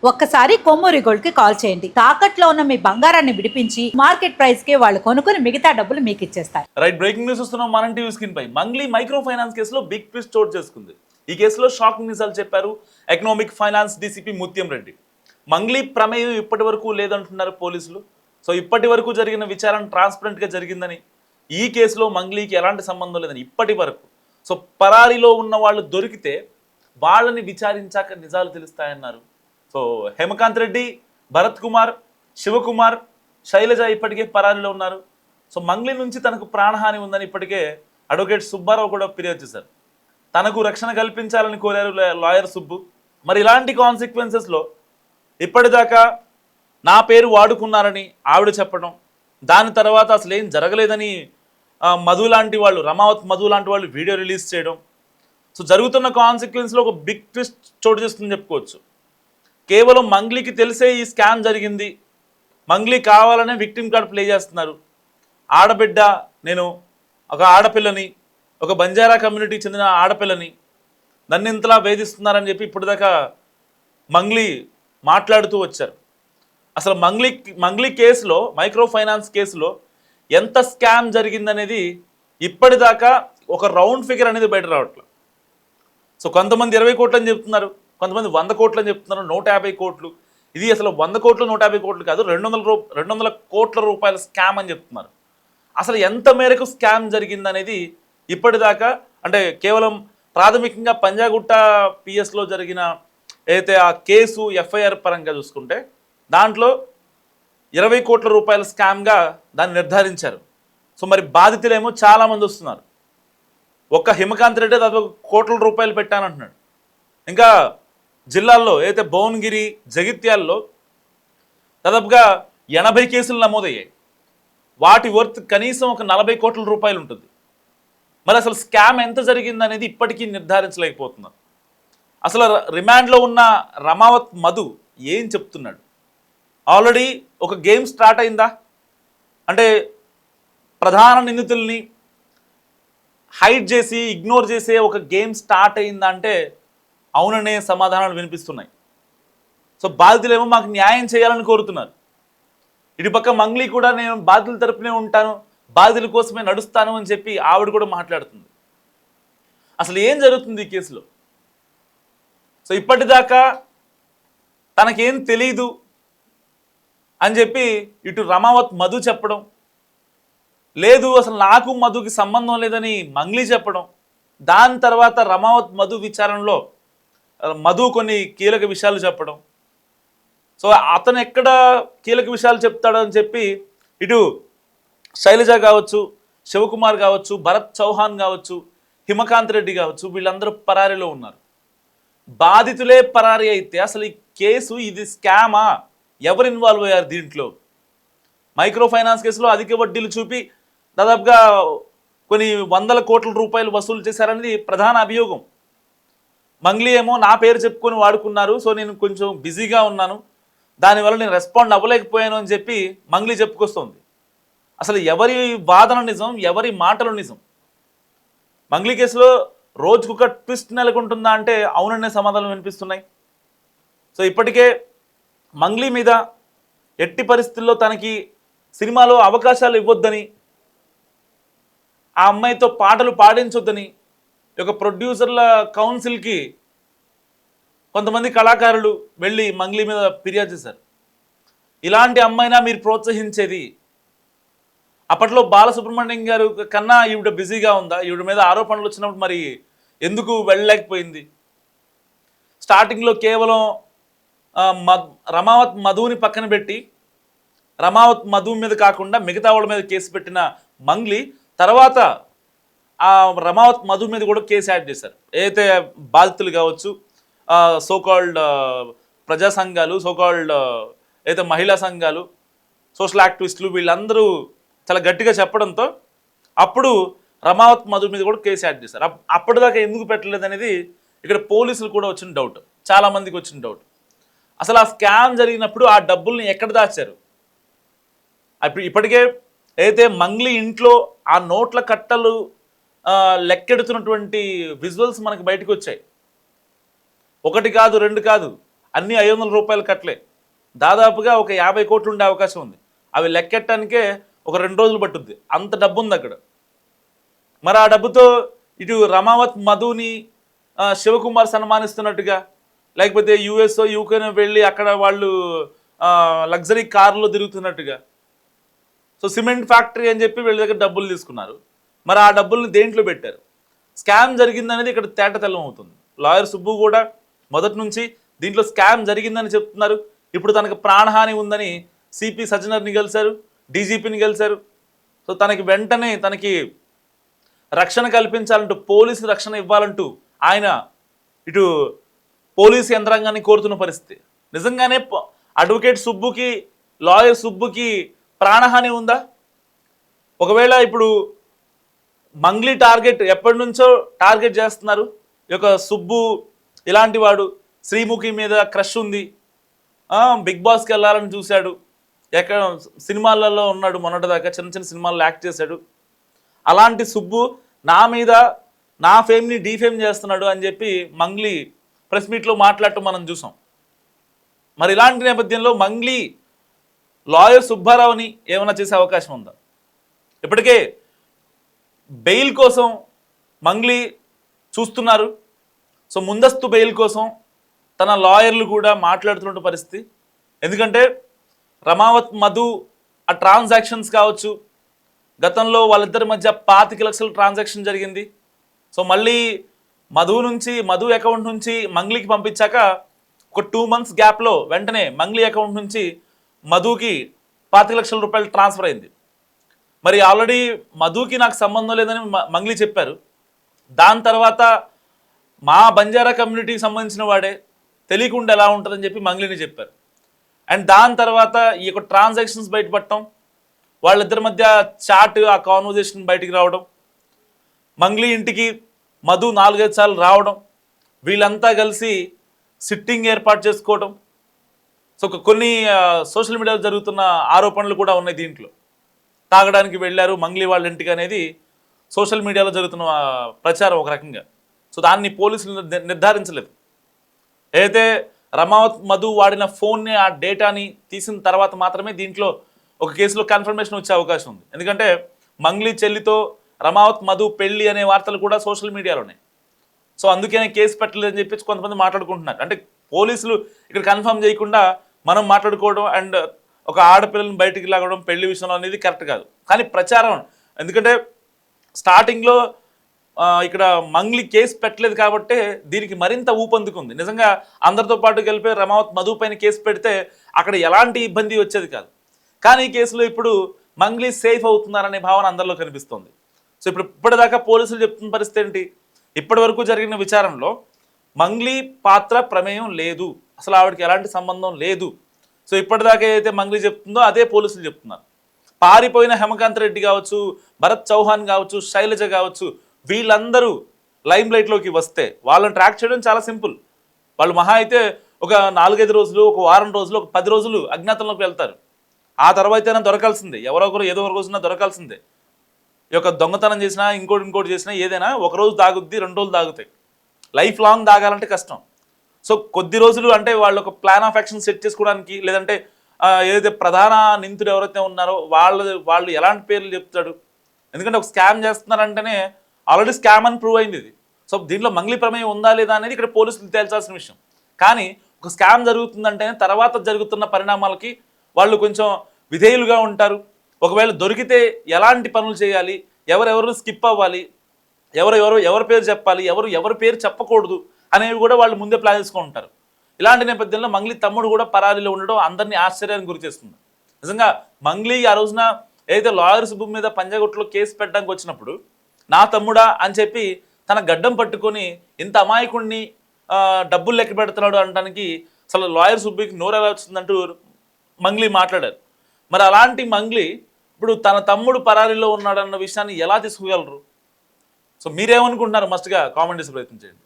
ఒక్కసారి కొమ్మూరి గోల్డ్ కి కాల్ చేయండి. తాకట్లో ఉన్న మీ బంగారాన్ని విడిపించి మార్కెట్ ప్రైస్ కి వాళ్ళు కొనుక్కుని మిగతా డబ్బులు మీకు ఇచ్చేస్తారు. రైట్, బ్రేకింగ్ న్యూస్ వస్తున్నాం మనం టీవీ స్క్రీన్ పై. మంగ్లీ మైక్రో ఫైనాన్స్ కేసులో బిగ్ ట్విస్ట్ చోటు చేసుకుంది. ఈ కేసులో షాకింగ్ నిజాలు చెప్పారు ఎకనామిక్ ఫైనాన్స్ డీసీపీ ముత్యం రెడ్డి. మంగ్లీ ప్రమేయం ఇప్పటి వరకు లేదంటున్నారు పోలీసులు. సో ఇప్పటి వరకు జరిగిన విచారణ ట్రాన్స్పరెంట్ గా జరిగిందని, ఈ కేసులో మంగ్లీకి ఎలాంటి సంబంధం లేదని ఇప్పటి వరకు. సో పరారీలో ఉన్న వాళ్ళు దొరికితే వాళ్ళని విచారించాక నిజాలు తెలుస్తాయన్నారు. సో హేమకాంత్ రెడ్డి, భరత్ కుమార్, శివకుమార్, శైలజ ఇప్పటికే పరారీలో ఉన్నారు. సో మంగ్లీ నుంచి తనకు ప్రాణహాని ఉందని ఇప్పటికే అడ్వకేట్ సుబ్బారావు కూడా ఫిర్యాదు చేశారు. తనకు రక్షణ కల్పించాలని కోరారు లాయర్ సుబ్బు. మరి ఇలాంటి కాన్సిక్వెన్సెస్లో ఇప్పటిదాకా నా పేరు వాడుకున్నారని ఆవిడ చెప్పడం, దాని తర్వాత అసలు ఏం జరగలేదని మధు లాంటి వాళ్ళు, రమావత్ మధు లాంటి వాళ్ళు వీడియో రిలీజ్ చేయడం. సో జరుగుతున్న కాన్సిక్వెన్స్లో ఒక బిగ్ ట్విస్ట్ చోటు చేస్తుందని చెప్పుకోవచ్చు. కేవలం మంగ్లీకి తెలిసే ఈ స్కామ్ జరిగింది, మంగ్లీ కావాలనే విక్టిమ్ కార్డ్ ప్లే చేస్తున్నారు. ఆడబిడ్డ, నేను ఒక ఆడపిల్లని, ఒక బంజారా కమ్యూనిటీకి చెందిన ఆడపిల్లని నన్ను ఇంతలా వేధిస్తున్నారని చెప్పి ఇప్పటిదాకా మంగ్లీ మాట్లాడుతూ వచ్చారు. అసలు మంగ్లీ కేసులో, మైక్రో ఫైనాన్స్ కేసులో ఎంత స్కామ్ జరిగిందనేది ఇప్పటిదాకా ఒక రౌండ్ ఫిగర్ అనేది బయట రావట్లేదు. సో కొంతమంది 20 కోట్లు అని చెప్తున్నారు, కొంతమంది 100 కోట్లు అని చెప్తున్నారు, 150 కోట్లు. ఇది అసలు 100 కోట్లు 150 కోట్లు కాదు, 200 కోట్ల రూపాయల స్కామ్ అని చెప్తున్నారు. అసలు ఎంత మేరకు స్కామ్ జరిగిందనేది ఇప్పటిదాకా, అంటే కేవలం ప్రాథమికంగా పంజాగుట్ట పిఎస్లో జరిగిన ఏదైతే ఆ కేసు ఎఫ్ఐఆర్ పరంగా చూసుకుంటే దాంట్లో 20 కోట్ల రూపాయల స్కామ్గా దాన్ని నిర్ధారించారు. సో మరి బాధితులేమో చాలామంది వస్తున్నారు. ఒక్క హిమకాంత్ రెడ్డి దాదాపు కోట్ల రూపాయలు పెట్టానంటున్నాడు. ఇంకా జిల్లాల్లో ఏదైతే భువనగిరి, జగిత్యాల్లో దాదాపుగా 80 కేసులు నమోదయ్యాయి. వాటి వర్త్ కనీసం ఒక 40 కోట్ల రూపాయలు ఉంటుంది. మరి అసలు స్కామ్ ఎంత జరిగిందనేది ఇప్పటికీ నిర్ధారించలేకపోతున్నారు. అసలు రిమాండ్లో ఉన్న రమావత్ మధు ఏం చెప్తున్నాడు? ఆల్రెడీ ఒక గేమ్ స్టార్ట్ అయిందా? అంటే ప్రధాన నిందితుల్ని హైడ్ చేసి, ఇగ్నోర్ చేసే ఒక గేమ్ స్టార్ట్ అయిందా అంటే అవుననే సమాధానాలు వినిపిస్తున్నాయి. సో బాధితులేమో మాకు న్యాయం చేయాలని కోరుతున్నారు. ఇటుపక్క మంగ్లీ కూడా నేను బాధితుల తరపునే ఉంటాను, బాధితుల కోసమే నడుస్తాను అని చెప్పి ఆవిడ కూడా మాట్లాడుతుంది. అసలు ఏం జరుగుతుంది ఈ కేసులో? సో ఇప్పటిదాకా తనకేం తెలీదు అని చెప్పి ఇటు రమావత్ మధు చెప్పడం, లేదు అసలు నాకు మధుకి సంబంధం లేదని మంగ్లీ చెప్పడం, దాని తర్వాత రమావత్ మధు విచారణలో మధు కొన్ని కీలక విషయాలు చెప్పడం. సో అతను ఎక్కడ కీలక విషయాలు చెప్తాడని చెప్పి ఇటు శైలజ కావచ్చు, శివకుమార్ కావచ్చు, భరత్ చౌహాన్ కావచ్చు, హిమకాంత్ రెడ్డి కావచ్చు, వీళ్ళందరూ పరారీలో ఉన్నారు. బాధితులే పరారీ అయితే అసలు ఈ కేసు ఇది స్కామా? ఎవరు ఇన్వాల్వ్ అయ్యారు దీంట్లో? మైక్రో ఫైనాన్స్ కేసులో అధిక వడ్డీలు చూపి దాదాపుగా కొన్ని 100 కోట్ల రూపాయలు వసూలు చేశారనేది ప్రధాన అభియోగం. మంగ్లీ ఏమో నా పేరు చెప్పుకొని వాడుకున్నారు, సో నేను కొంచెం బిజీగా ఉన్నాను, దానివల్ల నేను రెస్పాండ్ అవ్వలేకపోయాను అని చెప్పి మంగ్లీ చెప్పుకొస్తుంది. అసలు ఎవరి వాదన నిజం, ఎవరి మాటలు నిజం? మంగ్లీ కేసులో రోజుకొక ట్విస్ట్ నెలకొంటుందా అంటే అవుననే సమాధానం వినిపిస్తున్నాయి. సో ఇప్పటికే మంగ్లీ మీద ఎట్టి పరిస్థితుల్లో తనకి సినిమాలో అవకాశాలు ఇవ్వొద్దని, ఆ అమ్మాయితో పాటలు పాడించొద్దని ఒక ప్రొడ్యూసర్ల కౌన్సిల్కి కొంతమంది కళాకారులు వెళ్ళి మంగ్లీ మీద ఫిర్యాదు చేశారు. ఇలాంటి అమ్మాయినా మీరు ప్రోత్సహించేది? అప్పట్లో బాలసుబ్రహ్మణ్యం గారు కన్నా ఈవిడ బిజీగా ఉందా? ఈవిడ మీద ఆరోపణలు వచ్చినప్పుడు మరి ఎందుకు వెళ్ళలేకపోయింది? స్టార్టింగ్లో కేవలం రమావత్ మధుని పక్కన పెట్టి, రమావత్ మధు మీద కాకుండా మిగతా వాళ్ళ మీద కేసు పెట్టిన మంగ్లీ తర్వాత ఆ రమావత్ మధు మీద కూడా కేసు యాడ్ చేశారు. ఏదైతే బాధితులు కావచ్చు, సోకాల్డ్ ప్రజా సంఘాలు, సోకాల్డ్ ఏదైతే మహిళా సంఘాలు, సోషల్ యాక్టివిస్టులు, వీళ్ళందరూ చాలా గట్టిగా చెప్పడంతో అప్పుడు రమావత్ మధు మీద కూడా కేసు యాడ్ చేశారు. అప్పటిదాకా ఎందుకు పెట్టలేదు అనేది ఇక్కడ పోలీసులు కూడా వచ్చిన డౌట్, చాలామందికి వచ్చిన డౌట్. అసలు ఆ స్కామ్ జరిగినప్పుడు ఆ డబ్బుల్ని ఎక్కడ దాచారు? ఇప్పటికే అయితే మంగ్లీ ఇంట్లో ఆ నోట్ల కట్టలు లెక్కెడుతున్నటువంటి విజువల్స్ మనకు బయటకు వచ్చాయి. ఒకటి కాదు, రెండు కాదు, అన్నీ 500 రూపాయలు కట్టలే. దాదాపుగా ఒక 50 కోట్లు ఉండే అవకాశం ఉంది. అవి లెక్కెట్టడానికే ఒక 2 రోజులు పట్టుద్ది. అంత డబ్బు ఉంది అక్కడ. మరి ఆ డబ్బుతో ఇటు రమావత్ మధుని శివకుమార్ సన్మానిస్తున్నట్టుగా, లేకపోతే యూఎస్ఓ యూకేనో వెళ్ళి అక్కడ వాళ్ళు లగ్జరీ కార్లో తిరుగుతున్నట్టుగా. సో సిమెంట్ ఫ్యాక్టరీ అని చెప్పి వీళ్ళ దగ్గర డబ్బులు తీసుకున్నారు. మరి ఆ డబ్బుల్ని దేంట్లో పెట్టారు? స్కామ్ జరిగిందనేది ఇక్కడ తేటతెల్లం అవుతుంది. లాయర్ సుబ్బు కూడా మొదటి నుంచి దీంట్లో స్కామ్ జరిగిందని చెప్తున్నారు. ఇప్పుడు తనకు ప్రాణహాని ఉందని సిపి సజ్జనర్ని కలిశారు, డీజీపీని కలిశారు. సో తనకి వెంటనే తనకి రక్షణ కల్పించాలంటూ, పోలీసు రక్షణ ఇవ్వాలంటూ ఆయన ఇటు పోలీసు యంత్రాంగాన్ని కోరుతున్న పరిస్థితి. నిజంగానే అడ్వకేట్ సుబ్బుకి, లాయర్ సుబ్బుకి ప్రాణహాని ఉందా? ఒకవేళ ఇప్పుడు మంగ్లీ టార్గెట్ ఎప్పటి నుంచో టార్గెట్ చేస్తున్నారు. ఈ యొక్క సుబ్బు ఇలాంటి వాడు, శ్రీముఖి మీద క్రష్ ఉంది, బిగ్ బాస్కి వెళ్ళాలని చూశాడు, ఎక్కడ సినిమాలలో ఉన్నాడు, మొన్నటిదాకా చిన్న చిన్న సినిమాల్లో యాక్ట్ చేశాడు. అలాంటి సుబ్బు నా మీద నా ఫేమ్ని డీఫేమ్ చేస్తున్నాడు అని చెప్పి మంగ్లీ ప్రెస్ మీట్లో మాట్లాడటం మనం చూసాం. మరి ఇలాంటి నేపథ్యంలో మంగ్లీ లాయర్ సుబ్బారావుని ఏమైనా చేసే అవకాశం ఉందా? ఇప్పటికే బెయిల్ కోసం మంగ్లీ చూస్తున్నారు. సో ముందస్తు బెయిల్ కోసం తన లాయర్లు కూడా మాట్లాడుతున్న పరిస్థితి. ఎందుకంటే రమావత్ మధు ఆ ట్రాన్సాక్షన్స్ కావచ్చు, గతంలో వాళ్ళిద్దరి మధ్య 25 లక్షల ట్రాన్సాక్షన్ జరిగింది. సో మళ్ళీ మధు అకౌంట్ నుంచి మంగ్లీకి పంపించాక ఒక 2 మంత్స్ గ్యాప్లో వెంటనే మంగ్లీ అకౌంట్ నుంచి మధుకి 25 లక్షల రూపాయలు ట్రాన్స్ఫర్ అయింది. మరి ఆల్రెడీ మధుకి నాకు సంబంధం లేదని మంగ్లీ చెప్పారు. దాని తర్వాత మా బంజారా కమ్యూనిటీకి సంబంధించిన వాడే, తెలియకుండా ఎలా ఉంటుందని చెప్పి మంగ్లీని చెప్పారు. అండ్ దాని తర్వాత ఈ యొక్క ట్రాన్సాక్షన్స్ బయటపడటం, వాళ్ళిద్దరి మధ్య చాట్, ఆ కాన్వర్జేషన్ బయటికి రావడం, మంగ్లీ ఇంటికి మధు 4-5 సార్లు రావడం, వీళ్ళంతా కలిసి సిట్టింగ్ ఏర్పాటు చేసుకోవడం. సో కొన్ని సోషల్ మీడియాలో జరుగుతున్న ఆరోపణలు కూడా ఉన్నాయి. దీంట్లో తాగడానికి వెళ్ళారు మంగ్లీ వాళ్ళ ఇంటికి అనేది సోషల్ మీడియాలో జరుగుతున్న ప్రచారం ఒక రకంగా. సో దాన్ని పోలీసులు నిర్ధారించలేదు. అయితే రమావత్ మధు వాడిన ఫోన్ని, ఆ డేటాని తీసిన తర్వాత మాత్రమే దీంట్లో ఒక కేసులో కన్ఫర్మేషన్ వచ్చే అవకాశం ఉంది. ఎందుకంటే మంగ్లీ చెల్లితో రమావత్ మధు పెళ్లి అనే వార్తలు కూడా సోషల్ మీడియాలోనే. సో అందుకనే కేసు పెట్టలేదని చెప్పి కొంతమంది మాట్లాడుకుంటున్నారు. అంటే పోలీసులు ఇక్కడ కన్ఫర్మ్ చేయకుండా మనం మాట్లాడుకోవడం అండ్ ఒక ఆడపిల్లని బయటికి లాగడం పెళ్లి విషయంలో అనేది కరెక్ట్ కాదు. కానీ ప్రచారం, ఎందుకంటే స్టార్టింగ్లో ఇక్కడ మంగ్లీ కేసు పెట్టలేదు కాబట్టి దీనికి మరింత ఊపందుకుంది. నిజంగా అందరితో పాటు కలిపి రమావత్ మధు పైన కేసు పెడితే అక్కడ ఎలాంటి ఇబ్బంది వచ్చేది కాదు. కానీ ఈ కేసులో ఇప్పుడు మంగ్లీ సేఫ్ అవుతున్నారనే భావన అందరిలో కనిపిస్తుంది. సో ఇప్పటిదాకా పోలీసులు చెప్తున్న పరిస్థితి ఏంటి? ఇప్పటి వరకు జరిగిన విచారణలో మంగ్లీ పాత్ర ప్రమేయం లేదు, అసలు ఆవిడకి ఎలాంటి సంబంధం లేదు. సో ఇప్పటిదాకా ఏదైతే మంగ్లీ చెప్తుందో అదే పోలీసులు చెప్తున్నారు. పారిపోయిన హేమకాంత్ రెడ్డి కావచ్చు, భరత్ చౌహాన్ కావచ్చు, శైలజ కావచ్చు, వీళ్ళందరూ లైమ్ లైట్లోకి వస్తే వాళ్ళని ట్రాక్ చేయడం చాలా సింపుల్. వాళ్ళు మహా అయితే ఒక 4-5 రోజులు, ఒక వారం రోజులు, ఒక 10 రోజులు అజ్ఞాతంలోకి వెళ్తారు. ఆ తర్వాత దొరకాల్సిందే, ఎవరో ఒకరు ఏదో ఒక రోజున దొరకాల్సిందే. ఈ యొక్క దొంగతనం చేసినా ఇంకోటి చేసినా ఏదైనా ఒక రోజు దాగుద్ది, 2 రోజులు దాగుతాయి. లైఫ్ లాంగ్ దాగాలంటే కష్టం. సో కొద్ది రోజులు అంటే వాళ్ళు ఒక ప్లాన్ ఆఫ్ యాక్షన్ సెట్ చేసుకోవడానికి, లేదంటే ఏదైతే ప్రధాన నిందితుడు ఎవరైతే ఉన్నారో వాళ్ళు ఎలాంటి పేర్లు చెప్తాడు? ఎందుకంటే ఒక స్కామ్ చేస్తున్నారంటేనే ఆల్రెడీ స్కామ్ అని ప్రూవ్ అయింది ఇది. సో దీంట్లో మంగ్లీ ప్రమేయం ఉందా లేదా అనేది ఇక్కడ పోలీసులు తేల్చాల్సిన విషయం. కానీ ఒక స్కామ్ జరుగుతుందంటేనే తర్వాత జరుగుతున్న పరిణామాలకి వాళ్ళు కొంచెం విధేయులుగా ఉంటారు. ఒకవేళ దొరికితే ఎలాంటి పనులు చేయాలి, ఎవరెవరు స్కిప్ అవ్వాలి, ఎవరి పేరు చెప్పాలి, ఎవరి పేరు చెప్పకూడదు అనేవి కూడా వాళ్ళు ముందే ప్లాన్ చేసుకొని ఉంటారు. ఇలాంటి నేపథ్యంలో మంగ్లీ తమ్ముడు కూడా పరారీలో ఉండడం అందరినీ ఆశ్చర్యానికి గురి చేస్తుంది. నిజంగా మంగ్లీ ఆ రోజున ఏదైతే లాయర్ సుబ్బు మీద పంజాగుట్టలో కేసు పెట్టడానికి వచ్చినప్పుడు నా తమ్ముడా అని చెప్పి తన గడ్డం పట్టుకొని ఇంత అమాయకుడిని డబ్బులు లెక్క పెడుతున్నాడు అనడానికి అసలు లాయర్ సుబ్బుకి నోరు ఎలా వచ్చిందంటూ మంగ్లీ మాట్లాడారు. మరి అలాంటి మంగ్లీ ఇప్పుడు తన తమ్ముడు పరారీలో ఉన్నాడన్న విషయాన్ని ఎలా తీసుకోగలరు? సో మీరేమనుకుంటున్నారు? మస్ట్గా కామెంట్ చేసి ప్రయత్నం చేయండి.